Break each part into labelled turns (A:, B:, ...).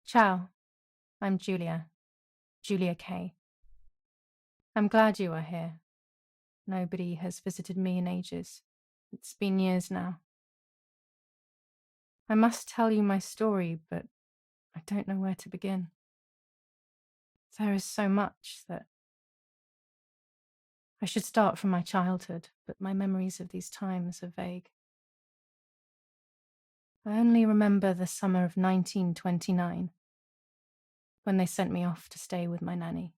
A: Ciao, I'm Julia Kay. I'm glad you are here. Nobody has visited me in ages. It's been years now. I must tell you my story, but I don't know where to begin. There is so much that I should start from my childhood, but my memories of these times are vague. I only remember the summer of 1929, when they sent me off to stay with my nanny.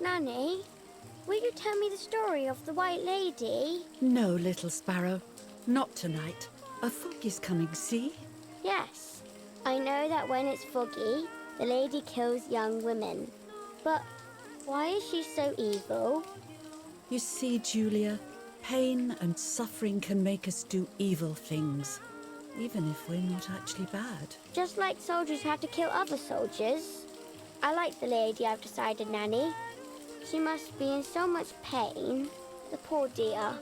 B: Nanny, will you tell me the story of the White Lady?
C: No, little sparrow. Not tonight. A fog is coming, see?
B: Yes. I know that when it's foggy, the lady kills young women. But why is she so evil?
C: You see, Julia, pain and suffering can make us do evil things, even if we're not actually bad.
B: Just like soldiers have to kill other soldiers. I like the lady, I've decided, Nanny. She must be in so much pain. The poor dear.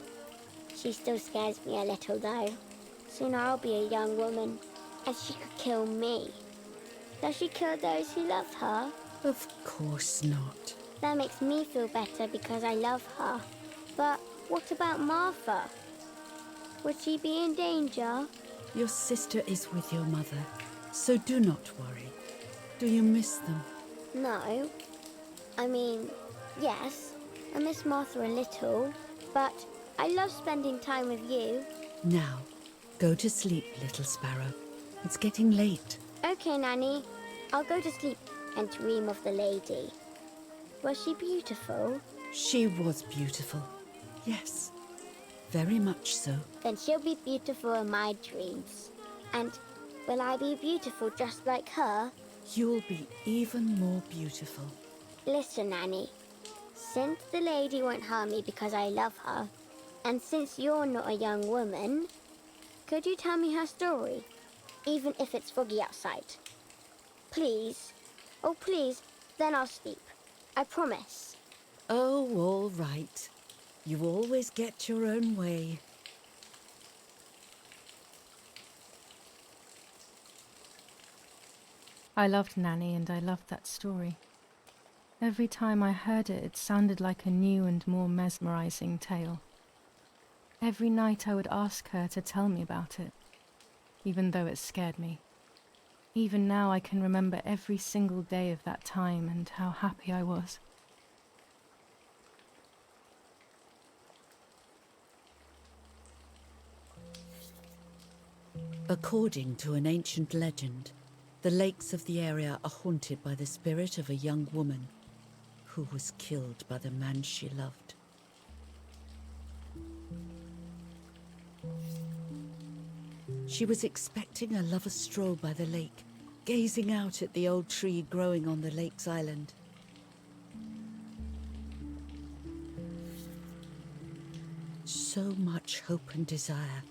B: She still scares me a little, though. Soon I'll be a young woman, and she could kill me. Does she kill those who love her?
C: Of course not.
B: That makes me feel better because I love her. But what about Martha? Would she be in danger?
C: Your sister is with your mother, so do not worry. Do you miss them?
B: No. I mean, yes, I miss Martha a little, but I love spending time with you.
C: Now, go to sleep, little sparrow. It's getting late.
B: Okay, Nanny. I'll go to sleep and dream of the lady. Was she beautiful?
C: She was beautiful. Yes, very much so.
B: Then she'll be beautiful in my dreams. And will I be beautiful just like her?
C: You'll be even more beautiful.
B: Listen, Nanny. Since the lady won't harm me because I love her, and since you're not a young woman, could you tell me her story, even if it's foggy outside? Please. Oh, please. Then I'll sleep. I promise.
C: Oh, all right. You always get your own way.
A: I loved Nanny and I loved that story. Every time I heard it, it sounded like a new and more mesmerizing tale. Every night I would ask her to tell me about it, even though it scared me. Even now I can remember every single day of that time and how happy I was.
C: According to an ancient legend, the lakes of the area are haunted by the spirit of a young woman who was killed by the man she loved. She was expecting a lover's stroll by the lake, gazing out at the old tree growing on the lake's island. So much hope and desire,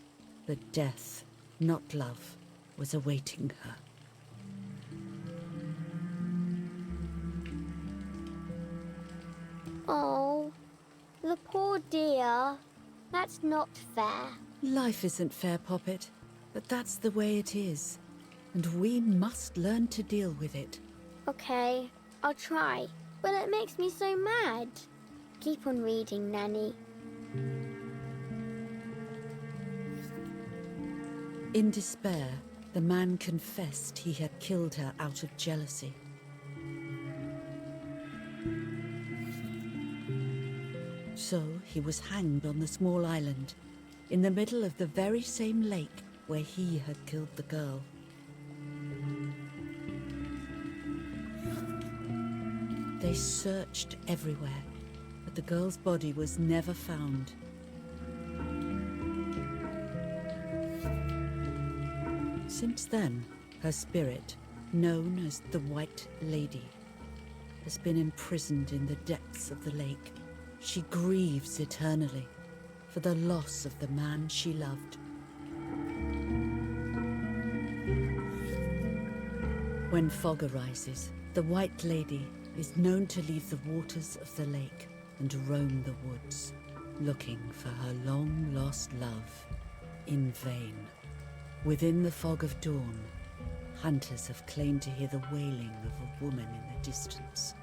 C: but death, not love, was awaiting her.
B: Oh, the poor dear. That's not fair.
C: Life isn't fair, Poppet, but that's the way it is, and we must learn to deal with it.
B: Okay, I'll try. But it makes me so mad. Keep on reading, Nanny.
C: In despair, the man confessed he had killed her out of jealousy. So he was hanged on the small island, in the middle of the very same lake where he had killed the girl. They searched everywhere, but the girl's body was never found. Since then, her spirit, known as the White Lady, has been imprisoned in the depths of the lake. She grieves eternally for the loss of the man she loved. When fog arises, The White Lady is known to leave the waters of the lake and roam the woods, looking for her long-lost love in vain. Within the fog of dawn, hunters have claimed to hear the wailing of a woman in the distance.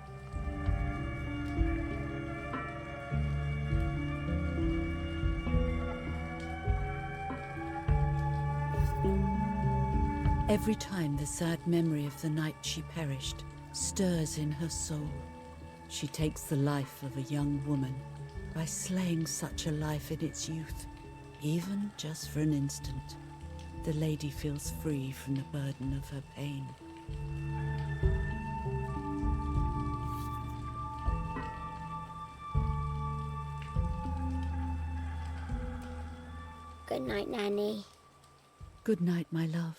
C: Every time the sad memory of the night she perished stirs in her soul, she takes the life of a young woman by slaying such a life in its youth. Even just for an instant, the lady feels free from the burden of her pain.
B: Good night, Nanny.
C: Good night, my love.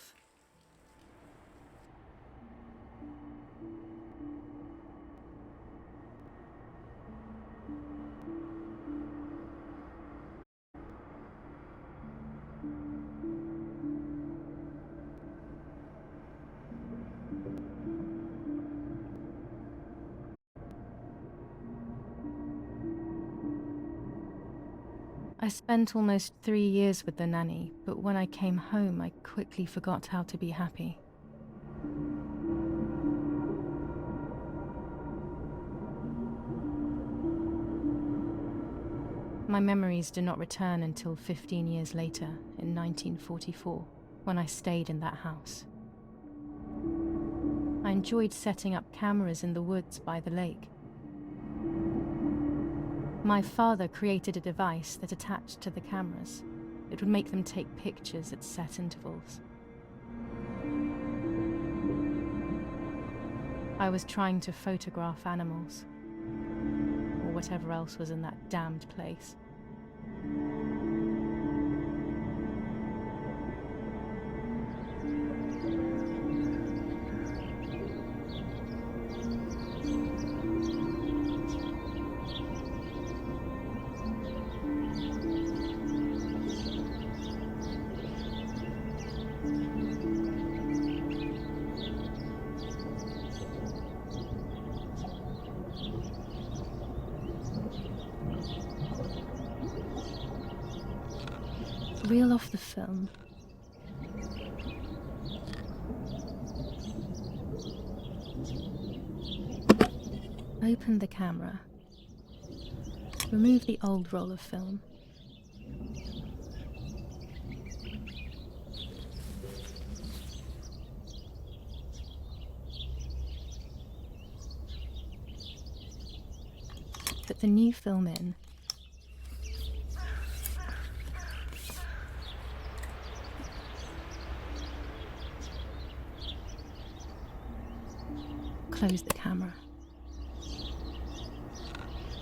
A: I spent almost 3 years with the nanny, but when I came home, I quickly forgot how to be happy. My memories do not return until 15 years later, in 1944, when I stayed in that house. I enjoyed setting up cameras in the woods by the lake. My father created a device that attached to the cameras. It would make them take pictures at set intervals. I was trying to photograph animals, or whatever else was in that damned place. Reel off the film. Open the camera. Remove the old roll of film. Put the new film in. Close the camera.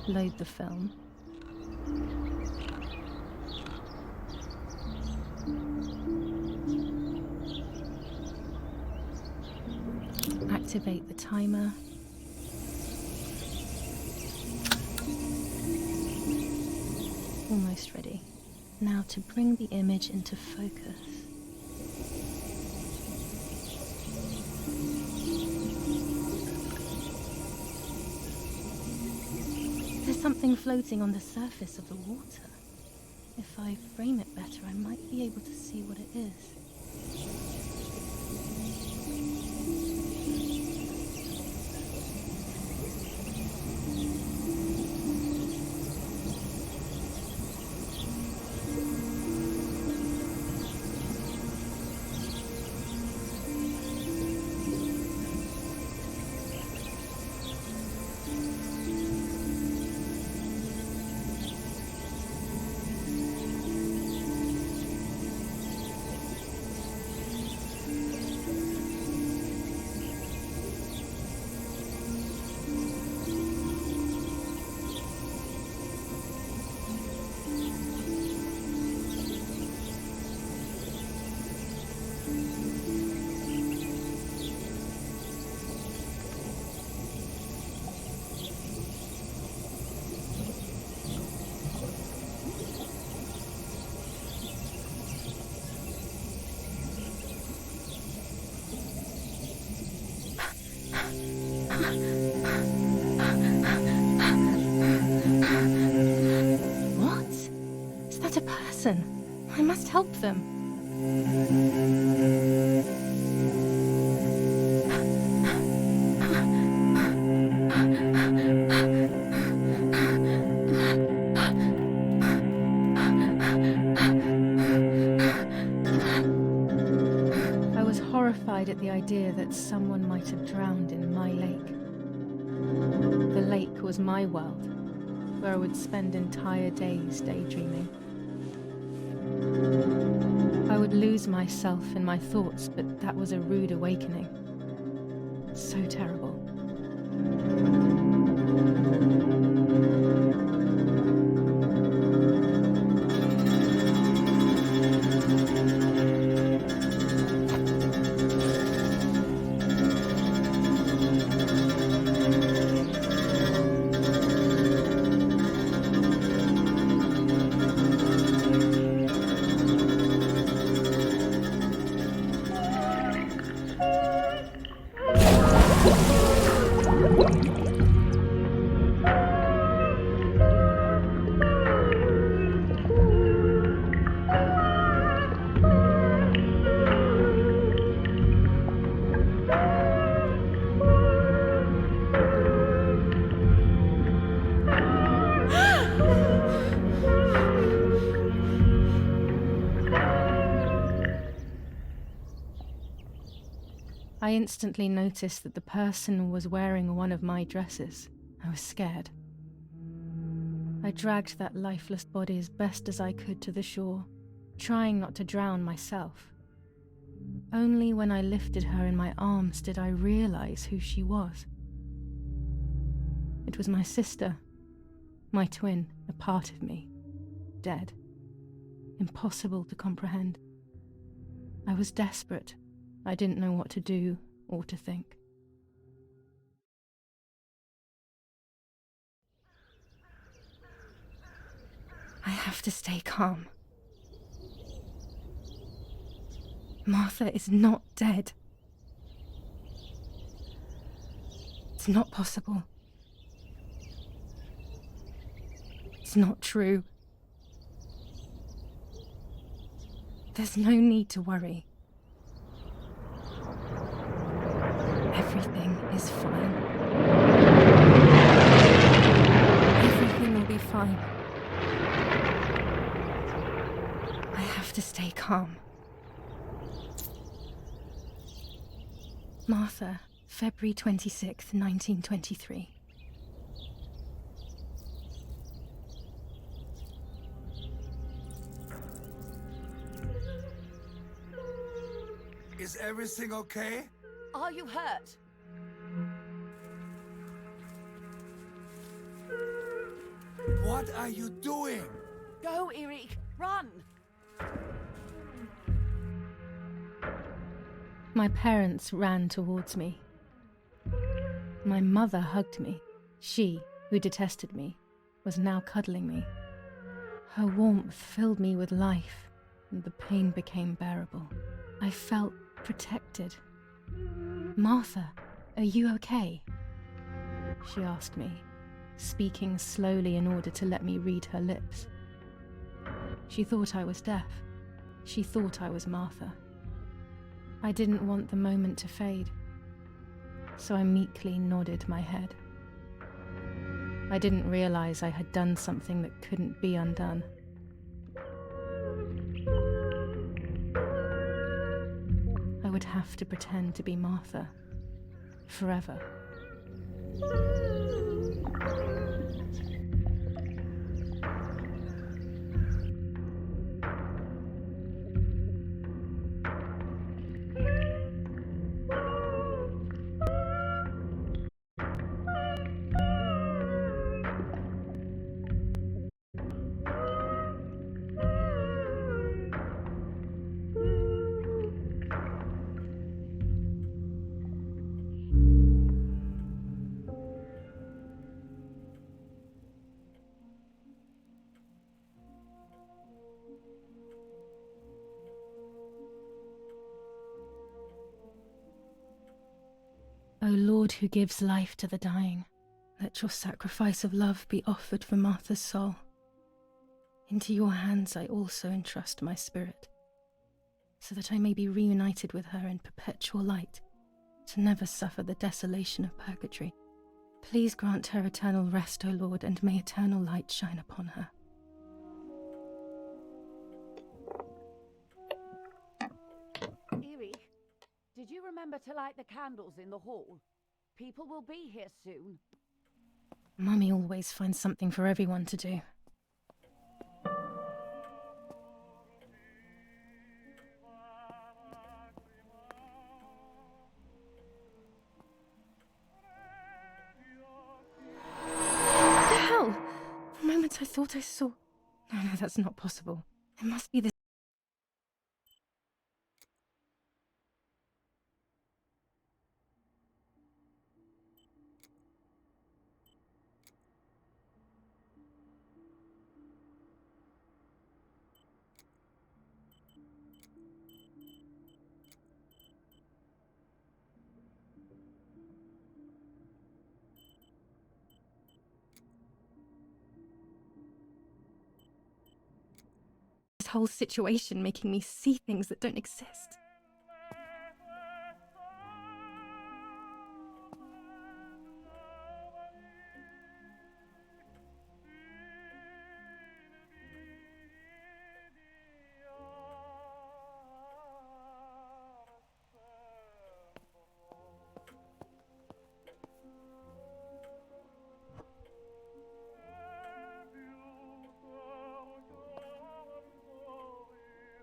A: Load the film. Activate the timer. Almost ready. Now to bring the image into focus. There's something floating on the surface of the water. If I frame it better, I might be able to see what it is. listen. I must help them. I was horrified at the idea that someone might have drowned in my lake. The lake was my world, where I would spend entire days daydreaming. I would lose myself in my thoughts, but that was a rude awakening. So terrible. I instantly noticed that the person was wearing one of my dresses. I was scared. I dragged that lifeless body as best as I could to the shore, trying not to drown myself. Only when I lifted her in my arms did I realize who she was. It was my sister, my twin, a part of me, dead. Impossible to comprehend. I was desperate. I didn't know what to do or to think. I have to stay calm. Martha is not dead. It's not possible. It's not true. There's no need to worry. Everything is fine. Everything will be fine. I have to stay calm. Martha, February 26th, 1923.
D: Is everything okay?
E: Are you hurt?
D: What are you doing?
E: Go, Eric, run!
A: My parents ran towards me. My mother hugged me. She, who detested me, was now cuddling me. Her warmth filled me with life, and the pain became bearable. I felt protected. Martha, are you okay? She asked me, speaking slowly in order to let me read her lips. She thought I was deaf. She thought I was Martha. I didn't want the moment to fade, so I meekly nodded my head. I didn't realize I had done something that couldn't be undone. I would have to pretend to be Martha, forever. O Lord, who gives life to the dying, let your sacrifice of love be offered for Martha's soul. Into your hands I also entrust my spirit, so that I may be reunited with her in perpetual light, to never suffer the desolation of purgatory. Please grant her eternal rest, O Lord, and may eternal light shine upon her.
E: Erich, did you remember to light the candles in the hall? People will be here soon.
A: Mummy always finds something for everyone to do. What the hell? For a moment I thought I saw... No, that's not possible. It must be this... whole situation making me see things that don't exist.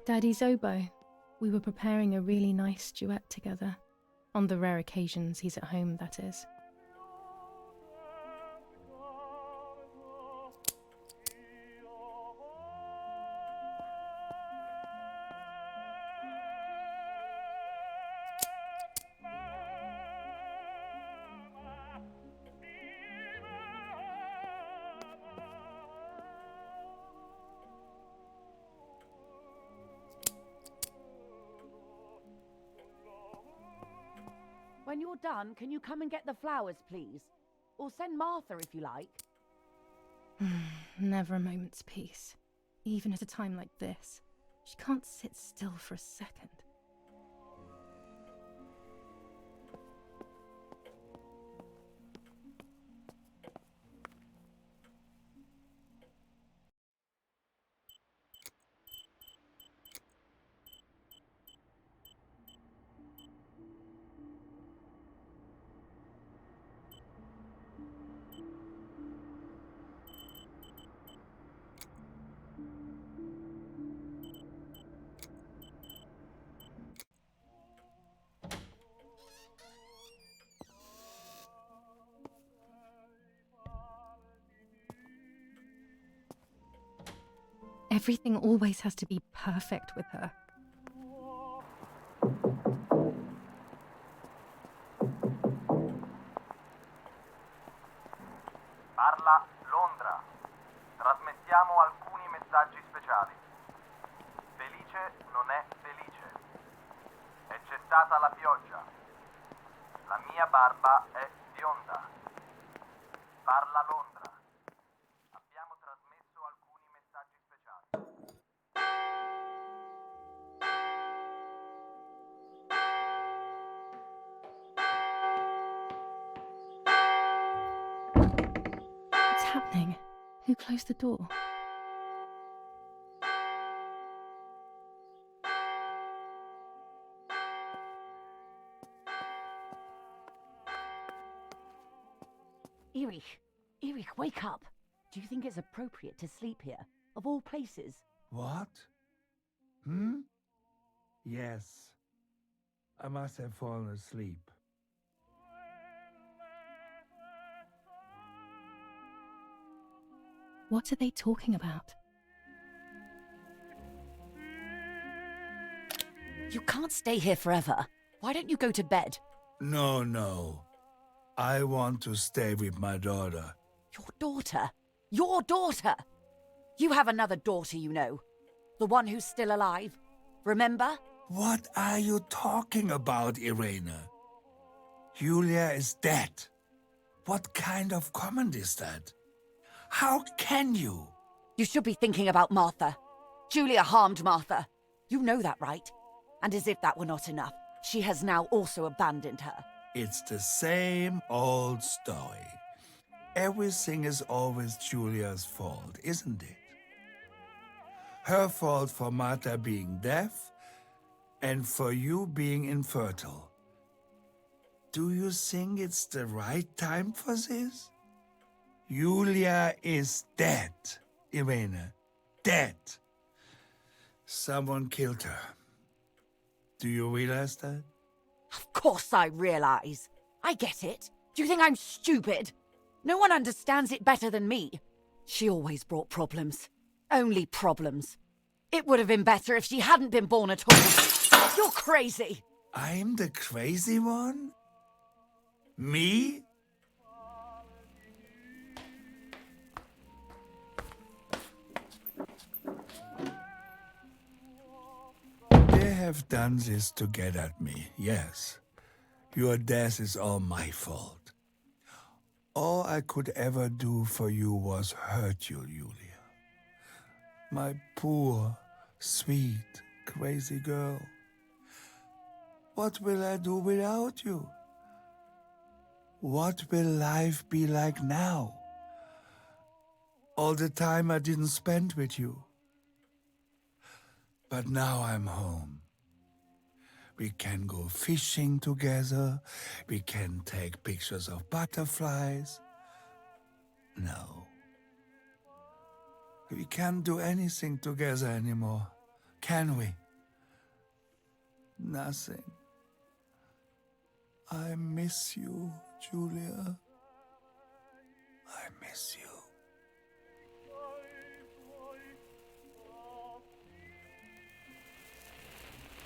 A: Daddy's oboe. We were preparing a really nice duet together. On the rare occasions he's at home, that is.
E: When you're done, can you come and get the flowers, please? Or send Martha if you like.
A: Never a moment's peace. Even at a time like this. She can't sit still for a second. Everything always has to be perfect with her.
F: Parla Londra. Trasmettiamo alcuni messaggi speciali. Felice non è felice. È cessata la pioggia. La mia barba è bionda. Parla Londra. Abbiamo trasmesso alcuni messaggi speciali.
A: What's happening? Who closed the door?
E: Erich, wake up. Do you think it's appropriate to sleep here, of all places?
D: What? Yes. I must have fallen asleep.
A: What are they talking about?
E: You can't stay here forever. Why don't you go to bed?
D: No. I want to stay with my daughter.
E: Your daughter? Your daughter? You have another daughter, you know. The one who's still alive. Remember?
D: What are you talking about, Irene? Julia is dead. What kind of comment is that? How can you?
E: You should be thinking about Martha. Julia harmed Martha. You know that, right? And as if that were not enough, she has now also abandoned her.
D: It's the same old story. Everything is always Julia's fault, isn't it? Her fault for Martha being deaf and for you being infertile. Do you think it's the right time for this? Julia is dead, Irene. Dead. Someone killed her. Do you realize that?
E: Of course I realize. I get it. Do you think I'm stupid? No one understands it better than me. She always brought problems. Only problems. It would have been better if she hadn't been born at all. You're crazy.
D: I'm the crazy one? Me? They have done this to get at me, yes. Your death is all my fault. All I could ever do for you was hurt you, Julia. My poor, sweet, crazy girl. What will I do without you? What will life be like now? All the time I didn't spend with you. But now I'm home. We can go fishing together. We can take pictures of butterflies. No. We can't do anything together anymore, can we? Nothing. I miss you, Julia. I miss you.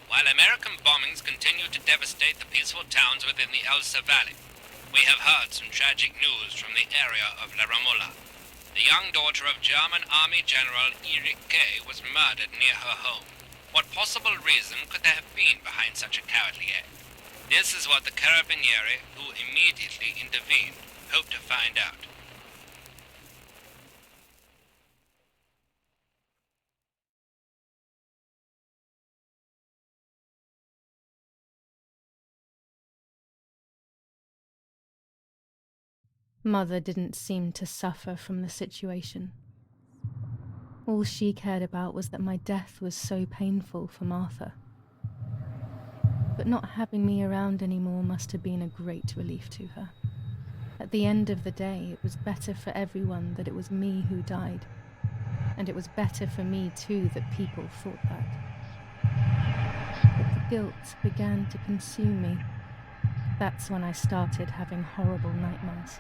G: While American bombings continue to devastate the peaceful towns within the Elsa Valley, we have heard some tragic news from the area of La Ramola. The young daughter of German Army General Erich Kay was murdered near her home. What possible reason could there have been behind such a cowardly act? This is what the Carabinieri, who immediately intervened, hope to find out.
A: Mother didn't seem to suffer from the situation. All she cared about was that my death was so painful for Martha. But not having me around anymore must have been a great relief to her. At the end of the day, it was better for everyone that it was me who died. And it was better for me too that people thought that. But the guilt began to consume me. That's when I started having horrible nightmares.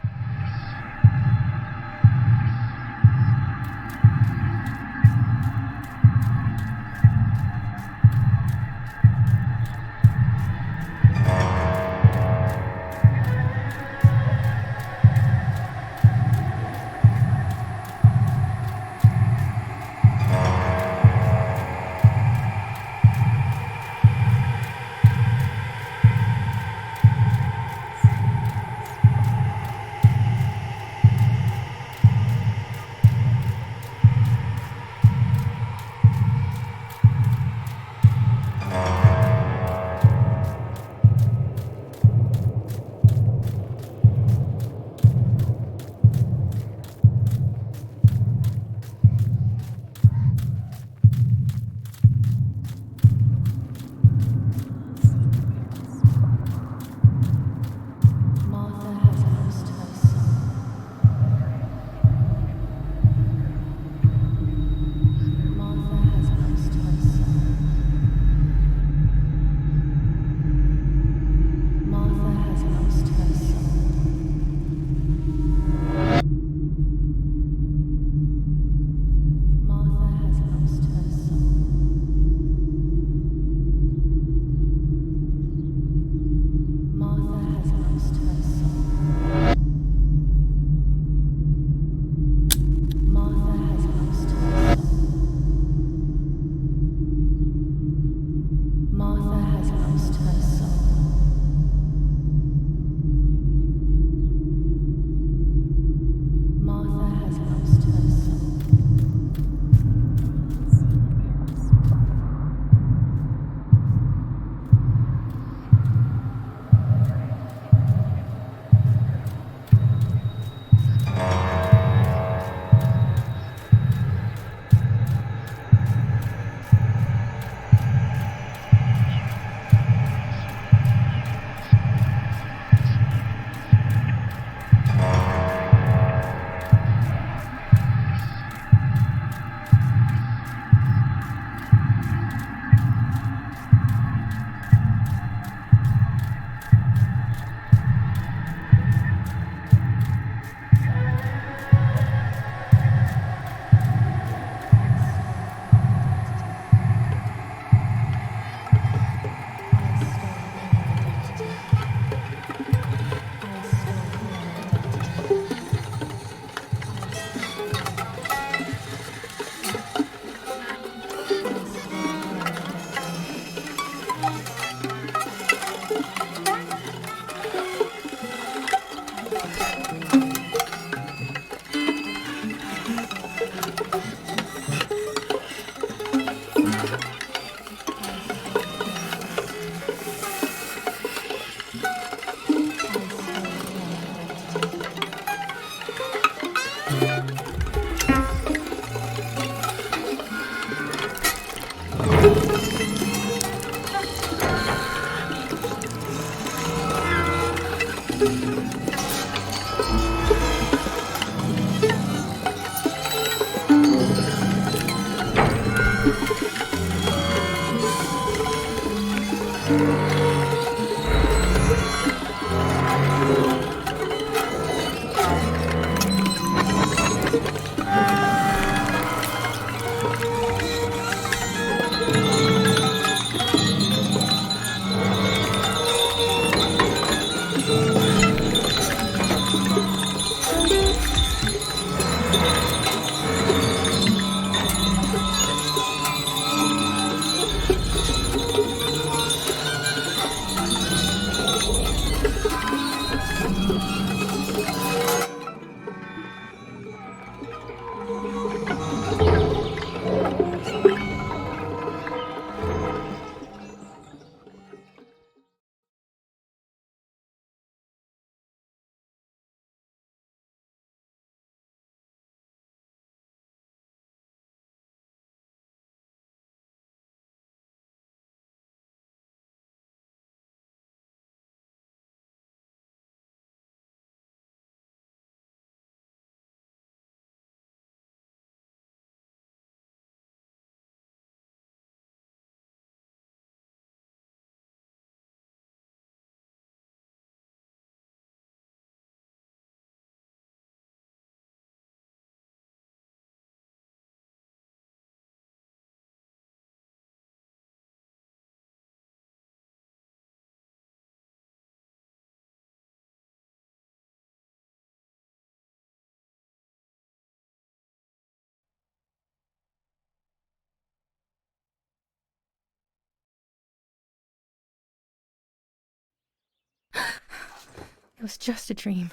A: It was just a dream.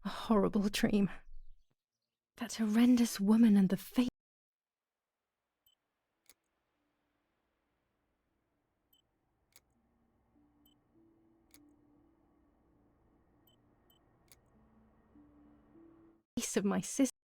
A: A horrible dream. That horrendous woman and the face. Of my sister.